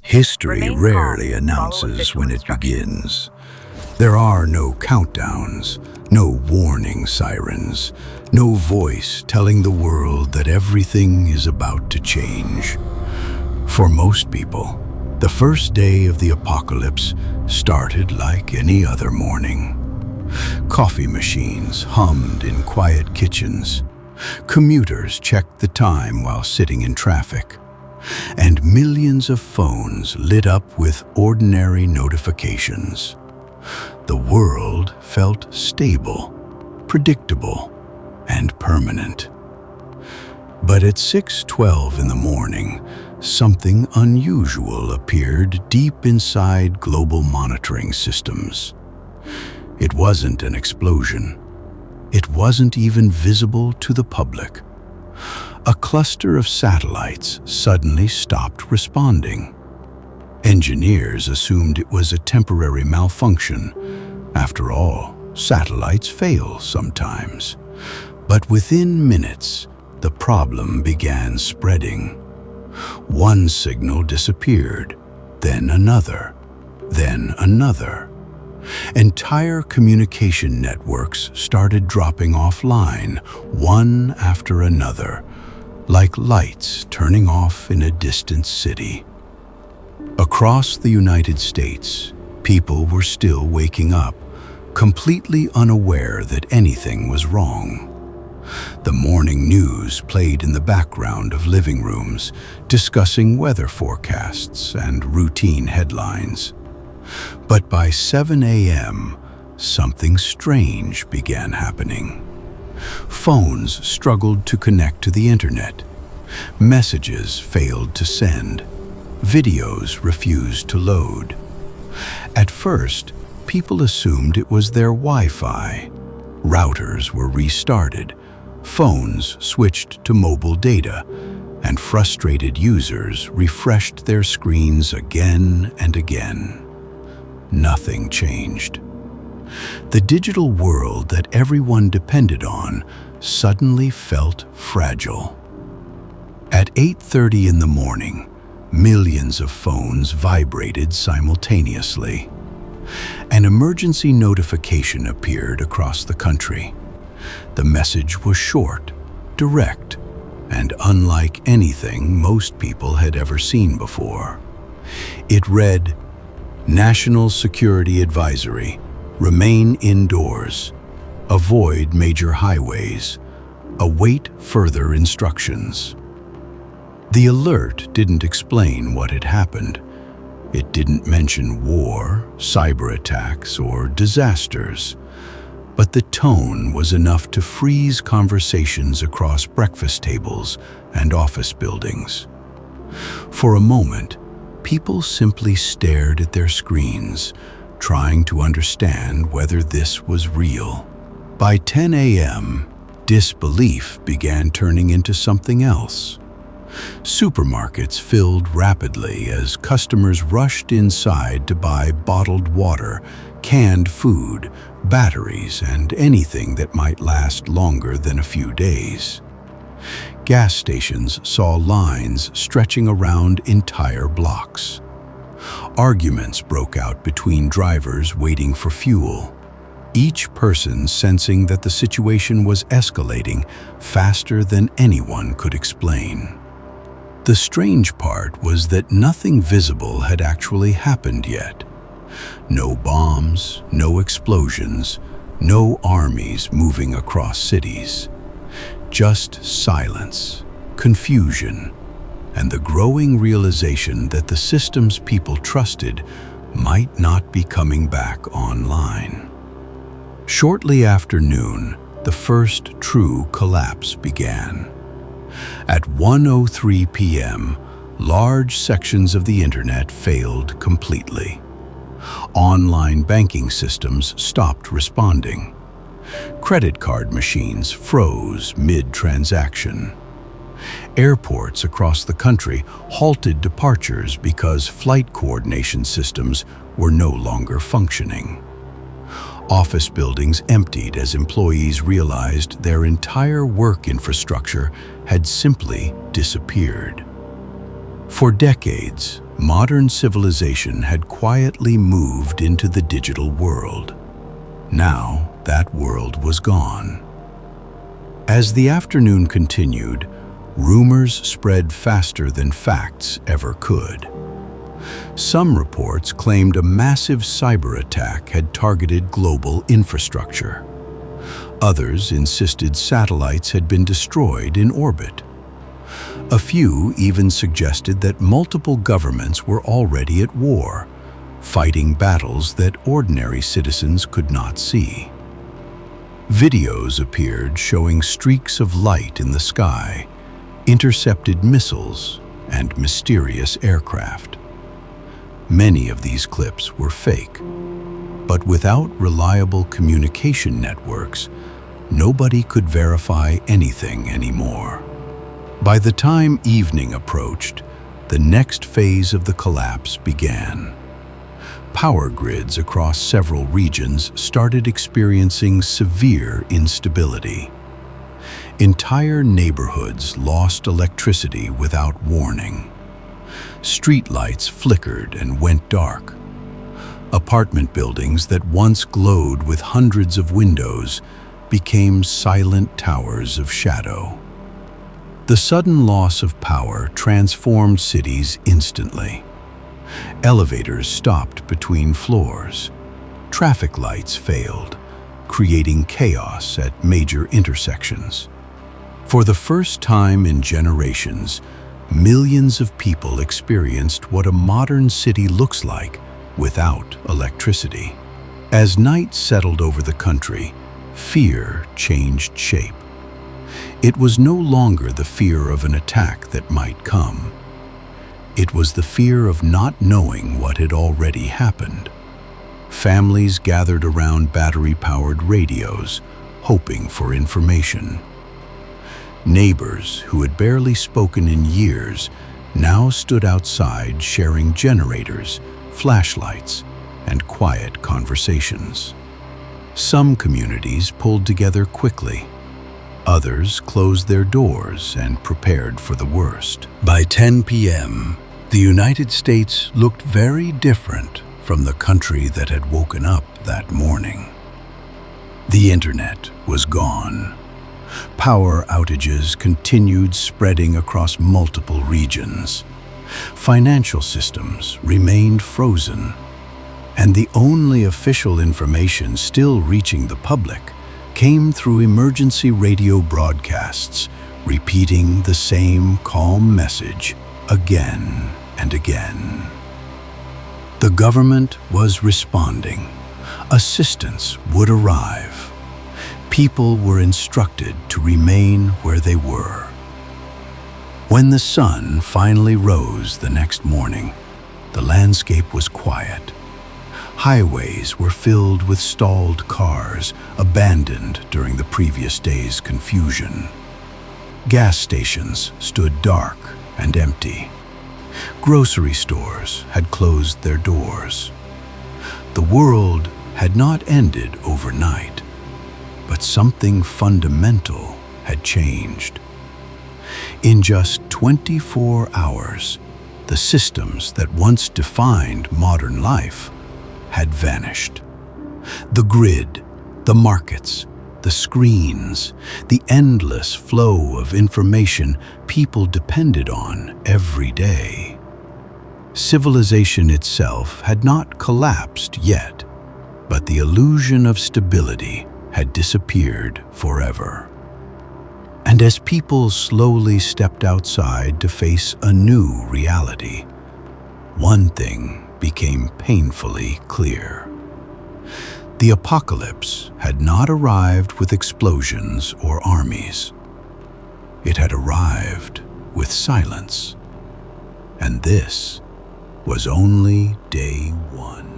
History Remain calm rarely and follow announces official when it instructions. begins. There are no countdowns, no warning sirens, no voice telling the world that everything is about to change. For most people, the first day of the apocalypse started like any other morning. Coffee machines hummed in quiet kitchens. Commuters checked the time while sitting in traffic. And millions of phones lit up with ordinary notifications. The world felt stable, predictable, and permanent. But at 6:12 in the morning, something unusual appeared deep inside global monitoring systems. It wasn't an explosion. It wasn't even visible to the public. A cluster of satellites suddenly stopped responding. Engineers assumed it was a temporary malfunction. After all, satellites fail sometimes. But within minutes, the problem began spreading. One signal disappeared, then another, then another. Entire communication networks started dropping offline, one after another, like lights turning off in a distant city. Across the United States, people were still waking up, completely unaware that anything was wrong. The morning news played in the background of living rooms, discussing weather forecasts and routine headlines. But by 7 a.m., something strange began happening. Phones struggled to connect to the internet. Messages failed to send. Videos refused to load. At first, people assumed it was their Wi-Fi. Routers were restarted. Phones switched to mobile data, and frustrated users refreshed their screens again and again. Nothing changed. The digital world that everyone depended on suddenly felt fragile. At 8:30 in the morning, millions of phones vibrated simultaneously. An emergency notification appeared across the country. The message was short, direct, and unlike anything most people had ever seen before. It read, "National Security Advisory. Remain indoors. Avoid major highways. Await further instructions." The alert didn't explain what had happened. It didn't mention war, cyber attacks, or disasters. But the tone was enough to freeze conversations across breakfast tables and office buildings. For a moment, people simply stared at their screens, trying to understand whether this was real. By 10 a.m., disbelief began turning into something else. Supermarkets filled rapidly as customers rushed inside to buy bottled water, canned food, batteries, and anything that might last longer than a few days. Gas stations saw lines stretching around entire blocks. Arguments broke out between drivers waiting for fuel, each person sensing that the situation was escalating faster than anyone could explain. The strange part was that nothing visible had actually happened yet. No bombs, no explosions, no armies moving across cities. Just silence, confusion, and the growing realization that the systems people trusted might not be coming back online. Shortly after noon, the first true collapse began. At 1:03 p.m., large sections of the internet failed completely. Online banking systems stopped responding. Credit card machines froze mid-transaction. Airports across the country halted departures because flight coordination systems were no longer functioning. Office buildings emptied as employees realized their entire work infrastructure had simply disappeared. For decades, Modern civilization had quietly moved into the digital world. Now, that world was gone. As the afternoon continued, rumors spread faster than facts ever could. Some reports claimed a massive cyber attack had targeted global infrastructure. Others insisted satellites had been destroyed in orbit. A few even suggested that multiple governments were already at war, fighting battles that ordinary citizens could not see. Videos appeared showing streaks of light in the sky, intercepted missiles, and mysterious aircraft. Many of these clips were fake, but without reliable communication networks, nobody could verify anything anymore. By the time evening approached, the next phase of the collapse began. Power grids across several regions started experiencing severe instability. Entire neighborhoods lost electricity without warning. Streetlights flickered and went dark. Apartment buildings that once glowed with hundreds of windows became silent towers of shadow. The sudden loss of power transformed cities instantly. Elevators stopped between floors. Traffic lights failed, creating chaos at major intersections. For the first time in generations, millions of people experienced what a modern city looks like without electricity. As night settled over the country, fear changed shape. It was no longer the fear of an attack that might come. It was the fear of not knowing what had already happened. Families gathered around battery-powered radios, hoping for information. Neighbors who had barely spoken in years now stood outside sharing generators, flashlights, and quiet conversations. Some communities pulled together quickly. Others closed their doors and prepared for the worst. By 10 p.m., the United States looked very different from the country that had woken up that morning. The internet was gone. Power outages continued spreading across multiple regions. Financial systems remained frozen, and the only official information still reaching the public came through emergency radio broadcasts, repeating the same calm message again and again. The government was responding. Assistance would arrive. People were instructed to remain where they were. When the sun finally rose the next morning, the landscape was quiet. Highways were filled with stalled cars, abandoned during the previous day's confusion. Gas stations stood dark and empty. Grocery stores had closed their doors. The world had not ended overnight, but something fundamental had changed. In just 24 hours, the systems that once defined modern life had vanished. The grid, the markets, the screens, the endless flow of information people depended on every day. Civilization itself had not collapsed yet, but the illusion of stability had disappeared forever. And as people slowly stepped outside to face a new reality, one thing became painfully clear. The apocalypse had not arrived with explosions or armies. It had arrived with silence. And this was only day one.